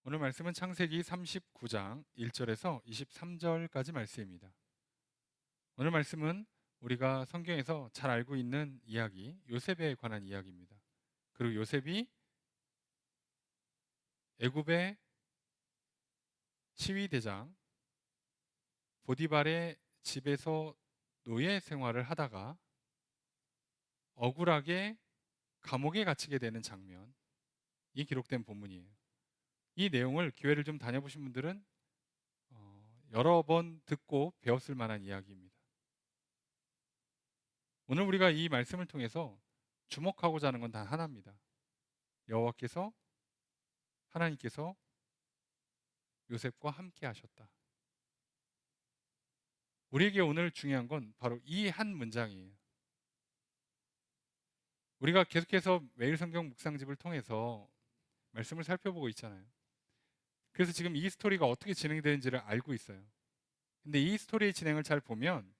오늘 말씀은 창세기 39장 1절에서 23절까지 말씀입니다. 오늘 말씀은 우리가 성경에서 잘 알고 있는 이야기, 요셉에 관한 이야기입니다. 그리고 요셉이 애굽의 시위대장 보디발의 집에서 노예 생활을 하다가 억울하게 감옥에 갇히게 되는 장면이 기록된 본문이에요. 이 내용을 교회를 좀 다녀보신 분들은 여러 번 듣고 배웠을 만한 이야기입니다. 오늘 우리가 이 말씀을 통해서 주목하고자 하는 건 단 하나입니다. 하나님께서 요셉과 함께 하셨다. 우리에게 오늘 중요한 건 바로 이 한 문장이에요. 우리가 계속해서 매일 성경 묵상집을 통해서 말씀을 살펴보고 있잖아요. 그래서 지금 이 스토리가 어떻게 진행되는지를 알고 있어요. 근데 이 스토리의 진행을 잘 보면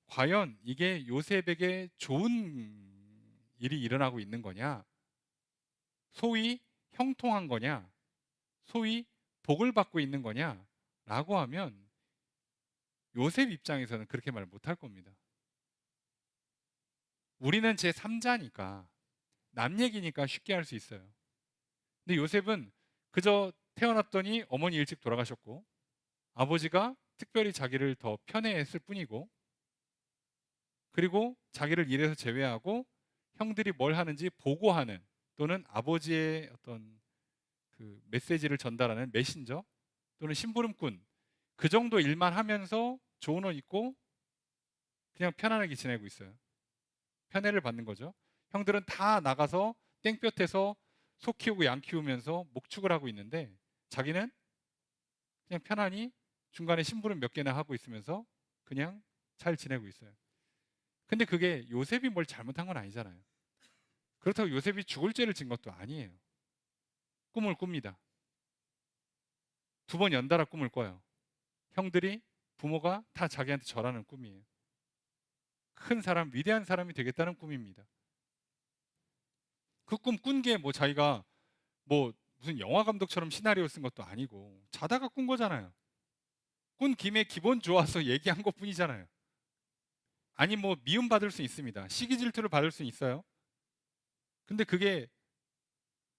과연 이게 요셉에게 좋은 일이 일어나고 있는 거냐? 소위 형통한 거냐? 소위 복을 받고 있는 거냐? 라고 하면 요셉 입장에서는 그렇게 말 못할 겁니다. 우리는 제3자니까 남 얘기니까 쉽게 할 수 있어요. 근데 요셉은 그저 태어났더니 어머니 일찍 돌아가셨고 아버지가 특별히 자기를 더 편애했을 뿐이고 그리고 자기를 일에서 제외하고 형들이 뭘 하는지 보고하는 또는 아버지의 어떤 그 메시지를 전달하는 메신저 또는 심부름꾼 그 정도 일만 하면서 좋은 옷 입고 그냥 편안하게 지내고 있어요. 편애를 받는 거죠. 형들은 다 나가서 땡볕에서 소 키우고 양 키우면서 목축을 하고 있는데 자기는 그냥 편안히 중간에 심부름 몇 개나 하고 있으면서 그냥 잘 지내고 있어요. 근데 그게 요셉이 뭘 잘못한 건 아니잖아요. 그렇다고 요셉이 죽을 죄를 진 것도 아니에요. 꿈을 꿉니다. 2번 연달아 꿈을 꿔요. 형들이 부모가 다 자기한테 절하는 꿈이에요. 큰 사람, 위대한 사람이 되겠다는 꿈입니다. 그 꿈 꾼 게 뭐 자기가 뭐 무슨 영화 감독처럼 시나리오 쓴 것도 아니고 자다가 꾼 거잖아요. 꾼 김에 기분 좋아서 얘기한 것 뿐이잖아요. 아니 뭐 미움 받을 수 있습니다. 시기 질투를 받을 수 있어요. 근데 그게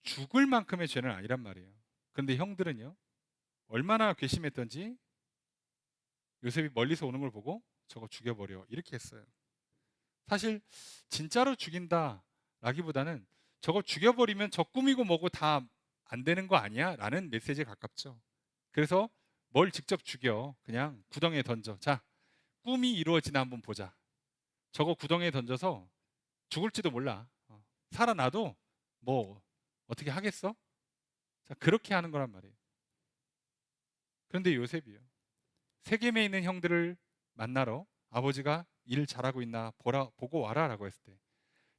죽을 만큼의 죄는 아니란 말이에요. 근데 형들은요. 얼마나 괘씸했던지 요셉이 멀리서 오는 걸 보고 저거 죽여버려 이렇게 했어요. 사실 진짜로 죽인다라기보다는 저거 죽여버리면 저 꾸미고 뭐고 다 안 되는 거 아니야? 라는 메시지에 가깝죠. 그래서 뭘 직접 죽여 그냥 구덩이에 던져. 자, 꿈이 이루어지나 한번 보자. 저거 구덩이에 던져서 죽을지도 몰라. 살아나도 뭐 어떻게 하겠어? 자, 그렇게 하는 거란 말이에요. 그런데 요셉이요. 세겜에 있는 형들을 만나러 아버지가 일 잘하고 있나 보고 와라 라고 했을 때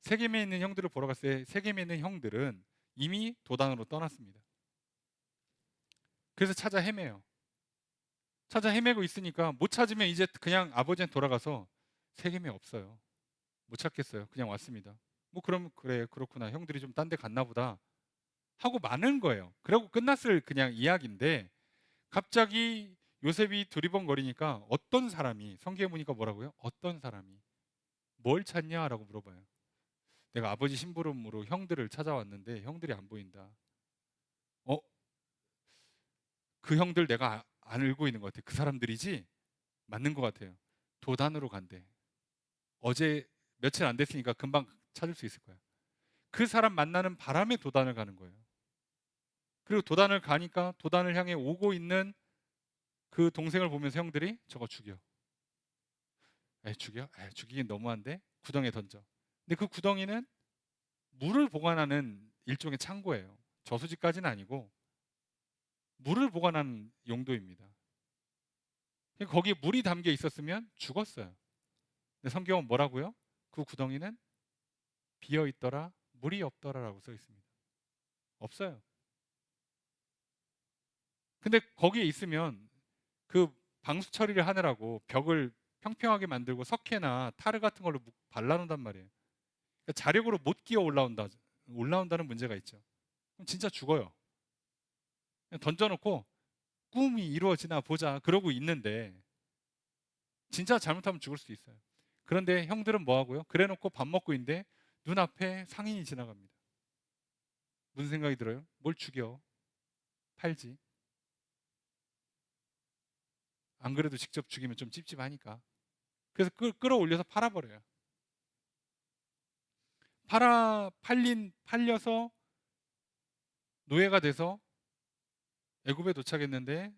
세겜에 있는 형들을 보러 갔을 때 세겜에 있는 형들은 이미 도단으로 떠났습니다. 그래서 찾아 헤매요. 찾아 헤매고 있으니까 못 찾으면 이제 그냥 아버지한테 돌아가서 세겜에 없어요. 못 찾겠어요. 그냥 왔습니다. 뭐 그럼 그래 그렇구나 형들이 좀 딴 데 갔나 보다 하고 마는 거예요. 그러고 끝났을 그냥 이야기인데 갑자기 요셉이 두리번거리니까 어떤 사람이 성경에 보니까 뭐라고요? 어떤 사람이 뭘 찾냐라고 물어봐요. 내가 아버지 심부름으로 형들을 찾아왔는데 형들이 안 보인다. 어? 그 형들 내가 알고 있는 것 같아. 그 사람들이지? 맞는 것 같아요. 도단으로 간대. 어제 며칠 안 됐으니까 금방 찾을 수 있을 거야. 그 사람 만나는 바람에 도단을 가는 거예요. 그리고 도단을 가니까 도단을 향해 오고 있는 그 동생을 보면서 형들이 저거 죽여. 죽여? 죽이긴 너무한데? 구덩이에 던져. 근데 그 구덩이는 물을 보관하는 일종의 창고예요. 저수지까지는 아니고 물을 보관하는 용도입니다. 거기에 물이 담겨 있었으면 죽었어요. 근데 성경은 뭐라고요? 그 구덩이는 비어 있더라, 물이 없더라라고 써 있습니다. 없어요. 근데 거기에 있으면 그 방수 처리를 하느라고 벽을 평평하게 만들고 석회나 타르 같은 걸로 발라놓는단 말이에요. 그러니까 자력으로 못 기어 올라온다는 문제가 있죠. 그럼 진짜 죽어요. 그냥 던져놓고 꿈이 이루어지나 보자 그러고 있는데 진짜 잘못하면 죽을 수도 있어요. 그런데 형들은 뭐 하고요? 그래놓고 밥 먹고 있는데 눈앞에 상인이 지나갑니다. 무슨 생각이 들어요? 뭘 죽여? 팔지. 안 그래도 직접 죽이면 좀 찝찝하니까. 그래서 끌어올려서 팔아버려요. 팔려서 노예가 돼서 애굽에 도착했는데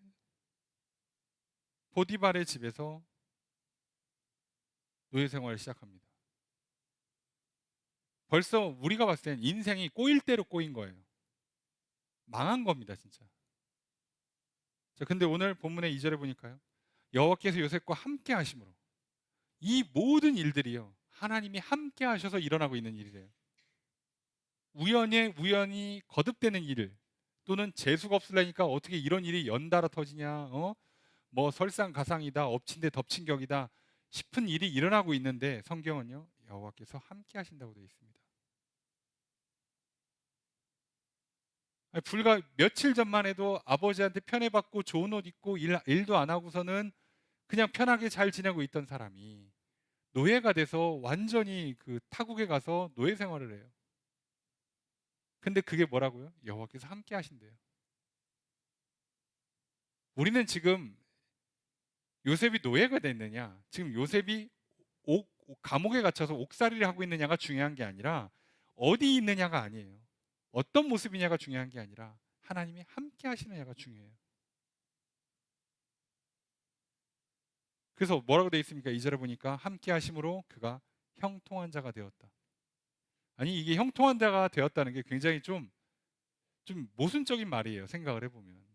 보디발의 집에서 노예 생활을 시작합니다. 벌써 우리가 봤을 땐 인생이 꼬일 대로 꼬인 거예요. 망한 겁니다, 진짜. 자, 근데 오늘 본문의 2절에 보니까요. 여호와께서 요셉과 함께 하심으로 이 모든 일들이요. 하나님이 함께 하셔서 일어나고 있는 일이래요. 우연히 거듭되는 일 또는 재수가 없으려니까 어떻게 이런 일이 연달아 터지냐, 뭐 설상가상이다, 엎친 데 덮친 격이다 싶은 일이 일어나고 있는데 성경은요, 여호와께서 함께 하신다고 되어 있습니다. 불과 며칠 전만 해도 아버지한테 편애받고 좋은 옷 입고 일도 안 하고서는 그냥 편하게 잘 지내고 있던 사람이 노예가 돼서 완전히 그 타국에 가서 노예 생활을 해요. 근데 그게 뭐라고요? 여호와께서 함께 하신대요. 우리는 지금 요셉이 노예가 됐느냐, 지금 요셉이 감옥에 갇혀서 옥살이를 하고 있느냐가 중요한 게 아니라 어디 있느냐가 아니에요. 어떤 모습이냐가 중요한 게 아니라 하나님이 함께 하시느냐가 중요해요. 그래서 뭐라고 되어 있습니까? 2절에 보니까 함께 하심으로 그가 형통한 자가 되었다. 아니, 이게 형통한 자가 되었다는 게 굉장히 좀 모순적인 말이에요. 생각을 해보면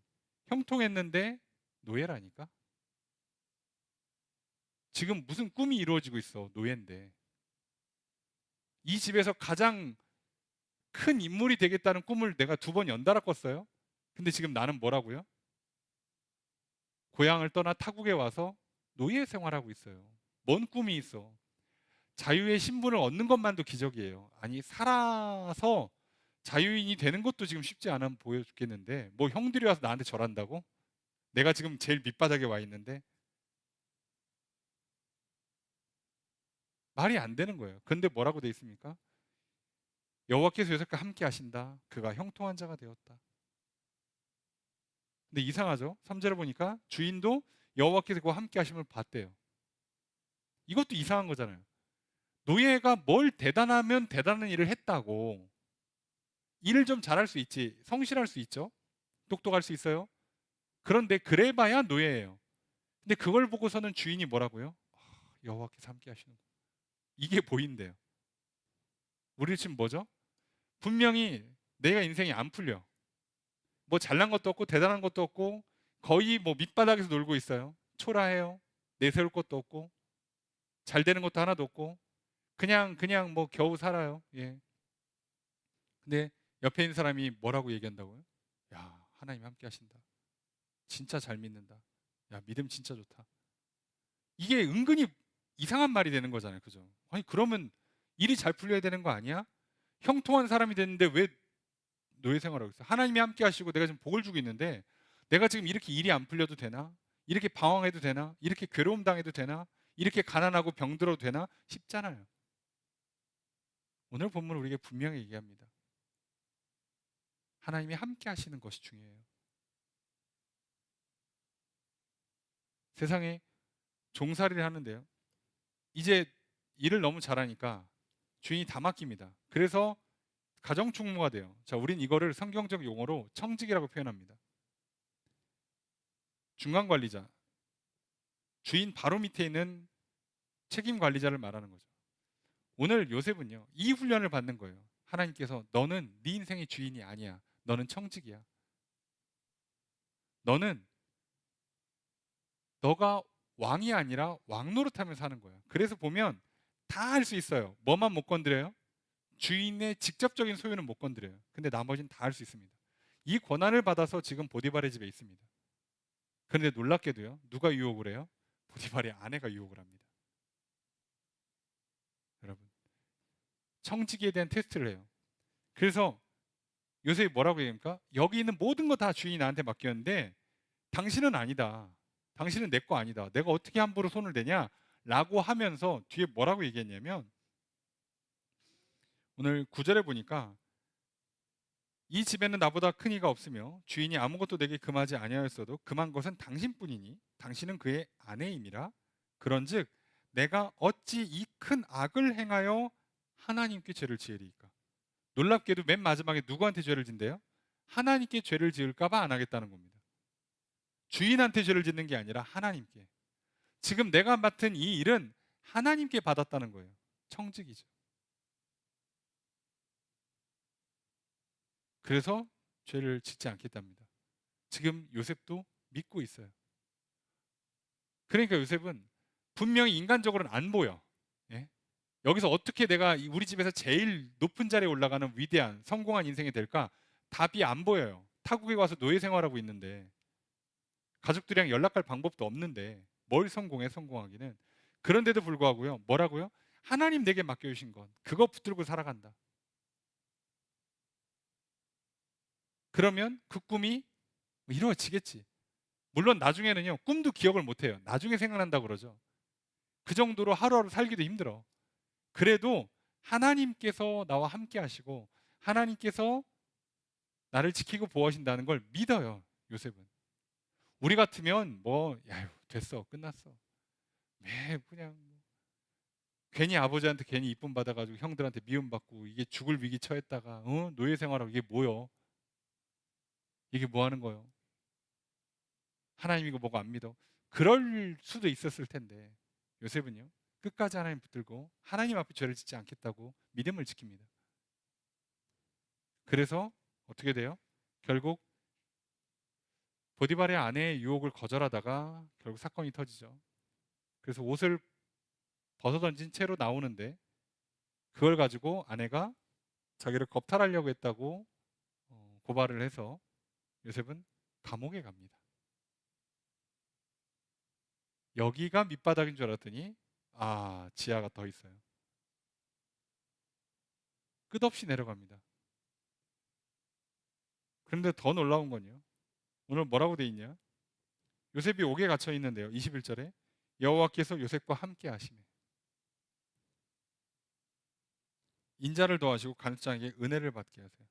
형통했는데 노예라니까. 지금 무슨 꿈이 이루어지고 있어. 노예인데 이 집에서 가장 큰 인물이 되겠다는 꿈을 내가 2번 연달아 꿨어요. 근데 지금 나는 뭐라고요? 고향을 떠나 타국에 와서 노예 생활하고 있어요. 뭔 꿈이 있어? 자유의 신분을 얻는 것만도 기적이에요. 아니, 살아서 자유인이 되는 것도 지금 쉽지 않아 보여 죽겠는데 뭐 형들이 와서 나한테 절한다고? 내가 지금 제일 밑바닥에 와 있는데 말이 안 되는 거예요. 근데 뭐라고 돼 있습니까? 여호와께서 요셉과 함께 하신다. 그가 형통한 자가 되었다. 근데 이상하죠? 3절에 보니까 주인도 여호와께서 그와 함께 하심을 봤대요. 이것도 이상한 거잖아요. 노예가 뭘 대단하면 대단한 일을 했다고 일을 좀 잘할 수 있지, 성실할 수 있죠, 똑똑할 수 있어요. 그런데 그래봐야 노예예요. 근데 그걸 보고서는 주인이 뭐라고요? 여호와께서 함께 하시는 거. 이게 보인대요. 우리 지금 뭐죠? 분명히 내가 인생이 안 풀려. 뭐 잘난 것도 없고 대단한 것도 없고 거의 뭐 밑바닥에서 놀고 있어요. 초라해요. 내세울 것도 없고 잘 되는 것도 하나도 없고 그냥 뭐 겨우 살아요. 예. 근데 옆에 있는 사람이 뭐라고 얘기한다고요? 야, 하나님 함께 하신다. 진짜 잘 믿는다. 야, 믿음 진짜 좋다. 이게 은근히 이상한 말이 되는 거잖아요. 그죠? 아니, 그러면 일이 잘 풀려야 되는 거 아니야? 형통한 사람이 됐는데 왜 노예 생활하고 있어? 하나님이 함께 하시고 내가 지금 복을 주고 있는데 내가 지금 이렇게 일이 안 풀려도 되나? 이렇게 방황해도 되나? 이렇게 괴로움 당해도 되나? 이렇게 가난하고 병들어도 되나? 쉽잖아요. 오늘 본문 우리에게 분명히 얘기합니다. 하나님이 함께 하시는 것이 중요해요. 세상에 종살이를 하는데요, 이제 일을 너무 잘하니까 주인이 다 맡깁니다. 그래서 가정충무가 돼요. 자, 우린 이거를 성경적 용어로 청직이라고 표현합니다. 중간관리자, 주인 바로 밑에 있는 책임관리자를 말하는 거죠. 오늘 요셉은요, 이 훈련을 받는 거예요. 하나님께서 너는 네 인생의 주인이 아니야. 너는 청직이야. 너가 왕이 아니라 왕 노릇하면서 사는 거야. 그래서 보면 다 할 수 있어요. 뭐만 못 건드려요? 주인의 직접적인 소유는 못 건드려요. 근데 나머지는 다 할 수 있습니다. 이 권한을 받아서 지금 보디발의 집에 있습니다. 그런데 놀랍게도요, 누가 유혹을 해요? 보디발의 아내가 유혹을 합니다. 여러분, 청지기에 대한 테스트를 해요. 그래서 요셉이 뭐라고 얘기합니까? 여기 있는 모든 거 다 주인이 나한테 맡겼는데 당신은 아니다. 당신은 내 거 아니다. 내가 어떻게 함부로 손을 대냐? 라고 하면서 뒤에 뭐라고 얘기했냐면 오늘 9절에 보니까 이 집에는 나보다 큰 이가 없으며 주인이 아무것도 내게 금하지 아니하였어도 금한 것은 당신뿐이니 당신은 그의 아내임이라. 그런즉 내가 어찌 이 큰 악을 행하여 하나님께 죄를 지으리이까. 놀랍게도 맨 마지막에 누구한테 죄를 진대요? 하나님께 죄를 지을까 봐 안 하겠다는 겁니다. 주인한테 죄를 짓는 게 아니라 하나님께. 지금 내가 맡은 이 일은 하나님께 받았다는 거예요. 청직이죠. 그래서 죄를 짓지 않겠답니다. 지금 요셉도 믿고 있어요. 그러니까 요셉은 분명히 인간적으로는 안 보여. 예? 여기서 어떻게 내가 우리 집에서 제일 높은 자리에 올라가는 위대한 성공한 인생이 될까? 답이 안 보여요. 타국에 와서 노예 생활하고 있는데 가족들이랑 연락할 방법도 없는데 뭘 성공해 성공하기는. 그런데도 불구하고요. 뭐라고요? 하나님 내게 맡겨주신 것 그거 붙들고 살아간다. 그러면 그 꿈이 이루어지겠지. 물론 나중에는요. 꿈도 기억을 못해요. 나중에 생각난다고 그러죠. 그 정도로 하루하루 살기도 힘들어. 그래도 하나님께서 나와 함께 하시고 하나님께서 나를 지키고 보호하신다는 걸 믿어요. 요셉은. 우리 같으면 뭐 야, 됐어. 끝났어. 매 그냥 괜히 아버지한테 괜히 이쁨 받아가지고 형들한테 미움받고 이게 죽을 위기 처했다가 노예 생활하고 이게 뭐요? 이게 뭐 하는 거요? 하나님이고 뭐고 안 믿어. 그럴 수도 있었을 텐데 요셉은요. 끝까지 하나님 붙들고 하나님 앞에 죄를 짓지 않겠다고 믿음을 지킵니다. 그래서 어떻게 돼요? 결국 보디발의 아내의 유혹을 거절하다가 결국 사건이 터지죠. 그래서 옷을 벗어던진 채로 나오는데 그걸 가지고 아내가 자기를 겁탈하려고 했다고 고발을 해서 요셉은 감옥에 갑니다. 여기가 밑바닥인 줄 알았더니 지하가 더 있어요. 끝없이 내려갑니다. 그런데 더 놀라운 건요. 오늘 뭐라고 돼 있냐? 요셉이 옥에 갇혀 있는데요. 21절에 여호와께서 요셉과 함께 하시매 인자를 더하시고 간수장에게 은혜를 받게 하세요.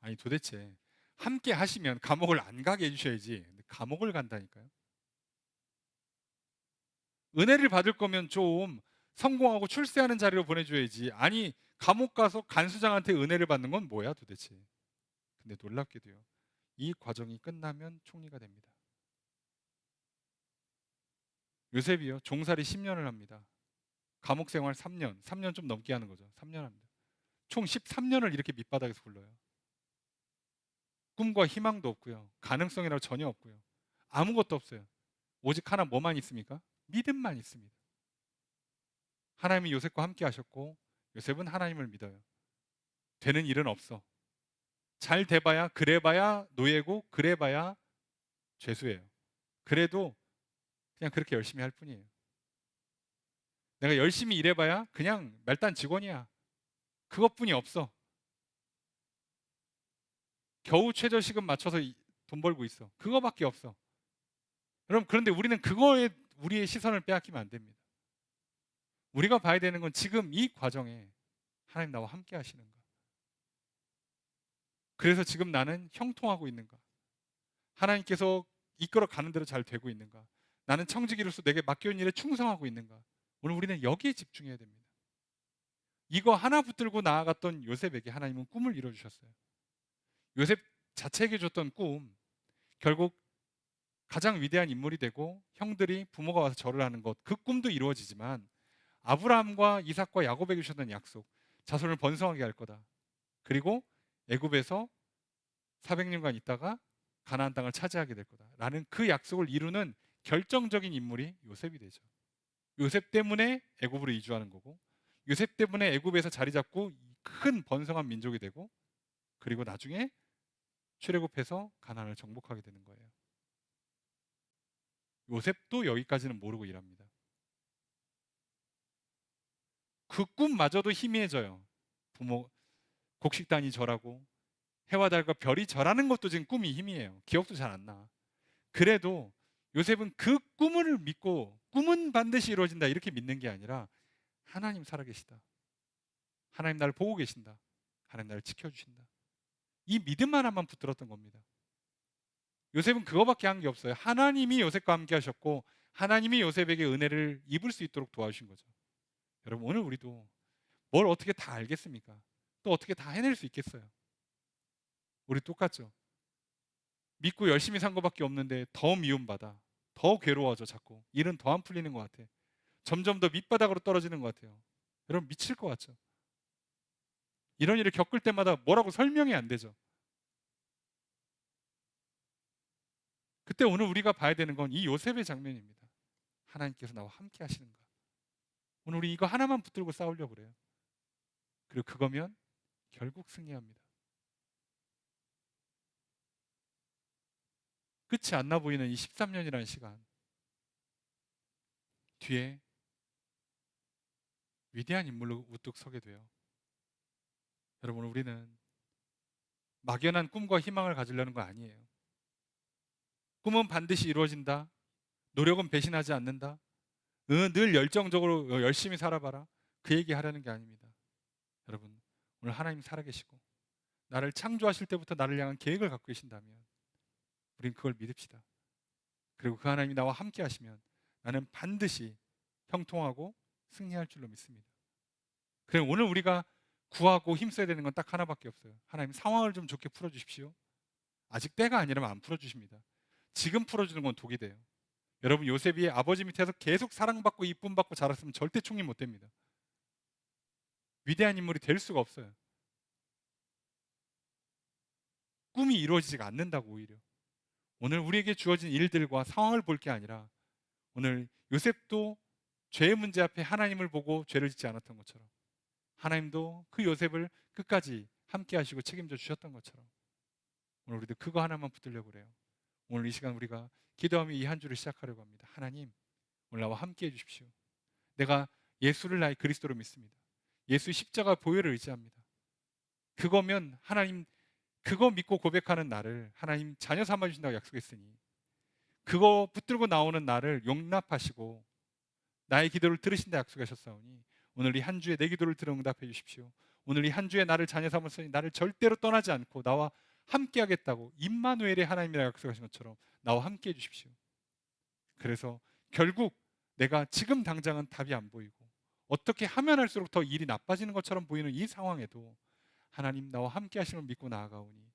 아니 도대체 함께 하시면 감옥을 안 가게 해주셔야지. 근데 감옥을 간다니까요. 은혜를 받을 거면 좀 성공하고 출세하는 자리로 보내줘야지. 아니 감옥 가서 간수장한테 은혜를 받는 건 뭐야 도대체. 근데 놀랍게도요. 이 과정이 끝나면 총리가 됩니다. 요셉이요. 종살이 10년을 합니다. 감옥 생활 3년, 3년 좀 넘게 하는 거죠. 3년 합니다. 총 13년을 이렇게 밑바닥에서 굴러요. 꿈과 희망도 없고요. 가능성이라고 전혀 없고요. 아무것도 없어요. 오직 하나 뭐만 있습니까? 믿음만 있습니다. 하나님이 요셉과 함께 하셨고 요셉은 하나님을 믿어요. 되는 일은 없어. 잘 돼봐야 그래봐야 노예고 그래봐야 죄수예요. 그래도 그냥 그렇게 열심히 할 뿐이에요. 내가 열심히 일해봐야 그냥 말단 직원이야. 그것뿐이 없어. 겨우 최저시급 맞춰서 돈 벌고 있어. 그거밖에 없어. 여러분 그런데 우리는 그거에 우리의 시선을 빼앗기면 안 됩니다. 우리가 봐야 되는 건 지금 이 과정에 하나님 나와 함께 하시는가. 그래서 지금 나는 형통하고 있는가. 하나님께서 이끌어 가는 대로 잘 되고 있는가. 나는 청지기로서 내게 맡겨진 일에 충성하고 있는가. 오늘 우리는 여기에 집중해야 됩니다. 이거 하나 붙들고 나아갔던 요셉에게 하나님은 꿈을 이뤄주셨어요. 요셉 자체에게 줬던 꿈, 결국 가장 위대한 인물이 되고 형들이 부모가 와서 절을 하는 것, 그 꿈도 이루어지지만 아브라함과 이삭과 야곱에게 주셨던 약속, 자손을 번성하게 할 거다. 그리고 애굽에서 400년간 있다가 가나안 땅을 차지하게 될 거다라는 그 약속을 이루는 결정적인 인물이 요셉이 되죠. 요셉 때문에 애굽으로 이주하는 거고, 요셉 때문에 애굽에서 자리 잡고 큰 번성한 민족이 되고, 그리고 나중에 출애굽해서 가나안을 정복하게 되는 거예요. 요셉도 여기까지는 모르고 일합니다. 그 꿈마저도 희미해져요. 부모 곡식단이 절하고 해와 달과 별이 절하는 것도 지금 꿈이 힘이에요. 기억도 잘 안 나. 그래도 요셉은 그 꿈을 믿고 꿈은 반드시 이루어진다 이렇게 믿는 게 아니라 하나님 살아계시다. 하나님 나를 보고 계신다. 하나님 나를 지켜주신다. 이 믿음 하나만 붙들었던 겁니다. 요셉은 그거밖에 한 게 없어요. 하나님이 요셉과 함께 하셨고 하나님이 요셉에게 은혜를 입을 수 있도록 도와주신 거죠. 여러분 오늘 우리도 뭘 어떻게 다 알겠습니까? 또 어떻게 다 해낼 수 있겠어요? 우리 똑같죠. 믿고 열심히 산 것밖에 없는데 더 미움받아. 더 괴로워져 자꾸. 일은 더 안 풀리는 것 같아. 점점 더 밑바닥으로 떨어지는 것 같아요. 여러분 미칠 것 같죠? 이런 일을 겪을 때마다 뭐라고 설명이 안 되죠. 그때 오늘 우리가 봐야 되는 건 이 요셉의 장면입니다. 하나님께서 나와 함께 하시는가. 오늘 우리 이거 하나만 붙들고 싸우려고 그래요. 그리고 그거면 결국 승리합니다. 끝이 안 나 보이는 이 13년이라는 시간 뒤에 위대한 인물로 우뚝 서게 돼요. 여러분 우리는 막연한 꿈과 희망을 가지려는 거 아니에요. 꿈은 반드시 이루어진다. 노력은 배신하지 않는다. 늘 열정적으로 열심히 살아봐라. 그 얘기 하려는 게 아닙니다. 여러분 오늘 하나님 살아계시고 나를 창조하실 때부터 나를 향한 계획을 갖고 계신다면 우린 그걸 믿읍시다. 그리고 그 하나님이 나와 함께 하시면 나는 반드시 형통하고 승리할 줄로 믿습니다. 그래 오늘 우리가 구하고 힘써야 되는 건 딱 하나밖에 없어요. 하나님 상황을 좀 좋게 풀어주십시오. 아직 때가 아니라면 안 풀어주십니다. 지금 풀어주는 건 독이 돼요. 여러분 요셉이 아버지 밑에서 계속 사랑받고 이쁨받고 자랐으면 절대 총리 못 됩니다. 위대한 인물이 될 수가 없어요. 꿈이 이루어지지가 않는다고 오히려. 오늘 우리에게 주어진 일들과 상황을 볼 게 아니라 오늘 요셉도 죄의 문제 앞에 하나님을 보고 죄를 짓지 않았던 것처럼 하나님도 그 요셉을 끝까지 함께 하시고 책임져 주셨던 것처럼 오늘 우리도 그거 하나만 붙들려고 그래요. 오늘 이 시간 우리가 기도하며 이 한 주를 시작하려고 합니다. 하나님 오늘 나와 함께 해주십시오. 내가 예수를 나의 그리스도로 믿습니다. 예수 십자가 보혈을 의지합니다. 그거면 하나님 그거 믿고 고백하는 나를 하나님 자녀 삼아주신다고 약속했으니 그거 붙들고 나오는 나를 용납하시고 나의 기도를 들으신다 약속하셨사오니 오늘 이 한 주에 내 기도를 들어 응답해 주십시오. 오늘 이 한 주에 나를 자녀 삼았으니 나를 절대로 떠나지 않고 나와 함께 하겠다고 임마누엘의 하나님이라 약속하신 것처럼 나와 함께 해 주십시오. 그래서 결국 내가 지금 당장은 답이 안 보이고 어떻게 하면 할수록 더 일이 나빠지는 것처럼 보이는 이 상황에도 하나님 나와 함께 하심을 믿고 나아가오니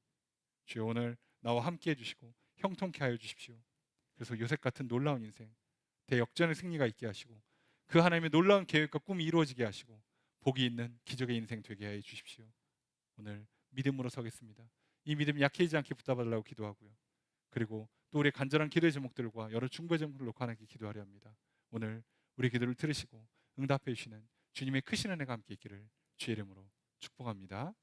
주여 오늘 나와 함께 해주시고 형통케 하여 주십시오. 그래서 요셉 같은 놀라운 인생 대역전의 승리가 있게 하시고 그 하나님의 놀라운 계획과 꿈이 이루어지게 하시고 복이 있는 기적의 인생 되게 해 주십시오. 오늘 믿음으로 서겠습니다. 이 믿음이 약해지지 않게 붙잡아달라고 기도하고요. 그리고 또 우리의 간절한 기도의 제목들과 여러 중보의 제목들을 놓고 하나님께 기도하려 합니다. 오늘 우리 기도를 들으시고 응답해 주시는 주님의 크신 은혜가 함께 있기를 주의 이름으로 축복합니다.